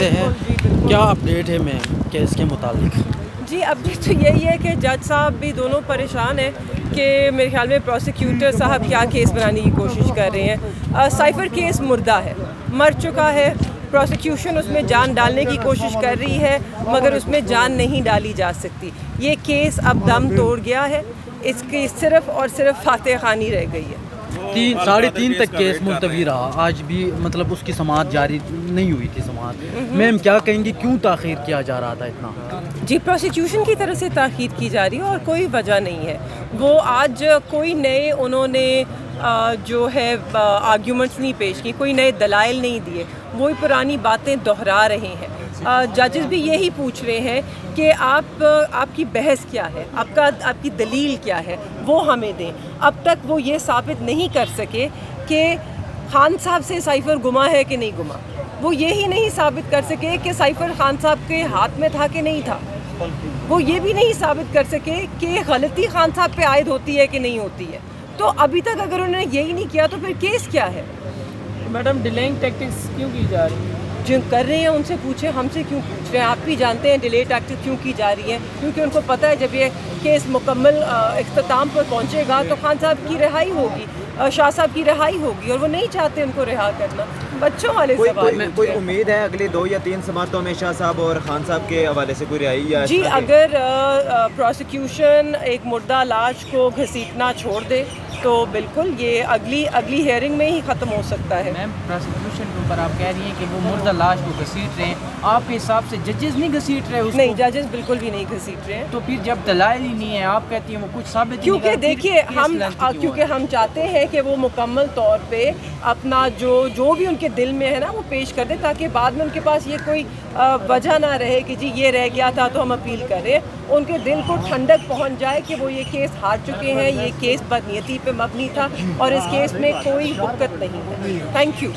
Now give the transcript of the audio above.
سے ہیں. کیا اپڈیٹ ہے میم کیس کے متعلق؟ جی اپڈیٹ تو یہی ہے کہ جج صاحب بھی دونوں پریشان ہیں کہ میرے خیال میں پروسیکیوٹر صاحب کیا کیس بنانے کی کوشش کر رہے ہیں. سائفر کیس مردہ ہے، مر چکا ہے. پروسیکیوشن اس میں جان ڈالنے کی کوشش کر رہی ہے مگر اس میں جان نہیں ڈالی جا سکتی. یہ کیس اب دم توڑ گیا ہے، اس کی صرف اور صرف فاتح خوانی رہ گئی ہے. 3.5 تک کیس ملتوی رہا، آج بھی مطلب اس کی سماعت جاری نہیں ہوئی تھی سماعت. میم کیا کہیں گی کیوں تاخیر کیا جا رہا تھا اتنا؟ جی پروسیکیوشن کی طرف سے تاخیر کی جا رہی ہے اور کوئی وجہ نہیں ہے. وہ آج کوئی نئے انہوں نے جو ہے آرگیومنٹس نہیں پیش کی، کوئی نئے دلائل نہیں دیے، وہی پرانی باتیں دہرا رہے ہیں. ججز بھی یہی پوچھ رہے ہیں کہ آپ کی بحث کیا ہے، آپ کی دلیل کیا ہے، وہ ہمیں دیں. اب تک وہ یہ ثابت نہیں کر سکے کہ خان صاحب سے سائفر گما ہے کہ نہیں گما. وہ یہی نہیں ثابت کر سکے کہ سائفر خان صاحب کے ہاتھ میں تھا کہ نہیں تھا. وہ یہ بھی نہیں ثابت کر سکے کہ غلطی خان صاحب پہ عائد ہوتی ہے کہ نہیں ہوتی ہے. تو ابھی تک اگر انہوں نے یہی نہیں کیا تو پھر کیس کیا ہے؟ میڈم ڈیلیئنگ ٹیکٹکس کیوں کی جا رہی ہیں؟ جو کر رہے ہیں ان سے پوچھیں، ہم سے کیوں پوچھ رہے ہیں؟ آپ بھی جانتے ہیں ڈیلے ٹیکٹک کیوں کی جا رہی ہے، کیونکہ ان کو پتہ ہے جب یہ کیس مکمل اختتام پر پہنچے گا تو خان صاحب کی رہائی ہوگی، شاہ صاحب کی رہائی ہوگی، اور وہ نہیں چاہتے ان کو رہا کرنا. بچوں والے سوال. کوئی امید ہے اگلی 2 یا 3 سماعتوں میں شاہ صاحب اور خان صاحب کے حوالے سے کوئی رہائی یا؟ جی اگر پروسیکیوشن ایک مردہ لاش کو گھسیٹنا چھوڑ دے تو بالکل یہ اگلی ہیئرنگ میں ہی ختم ہو سکتا ہے. میم پروسیکیوشن کے اوپر آپ کہہ رہی ہیں کہ وہ مردہ لاش کو گھسیٹ رہے ہیں، آپ کے حساب سے ججز نہیں گھسیٹ رہے اس کو؟ نہیں، ججز بالکل بھی نہیں گھسیٹ رہے ہیں. تو پھر جب دلائل ہی نہیں ہے، آپ کہتی ہیں وہ کچھ ثابت نہیں کیونکہ دیکھیے کیونکہ ہم چاہتے ہیں کہ وہ مکمل طور پہ اپنا جو بھی ان کے دل میں ہے نا وہ پیش کر دیں، تاکہ بعد میں ان کے پاس یہ کوئی وجہ نہ رہے کہ جی یہ رہ گیا تھا تو ہم اپیل کر رہے ہیں. ان کے دل کو ٹھنڈک پہنچ جائے کہ وہ یہ کیس ہار چکے ہیں، یہ کیس بدنیتی پہ مبنی تھا اور اس کیس میں کوئی حقت نہیں ہے. Thank you.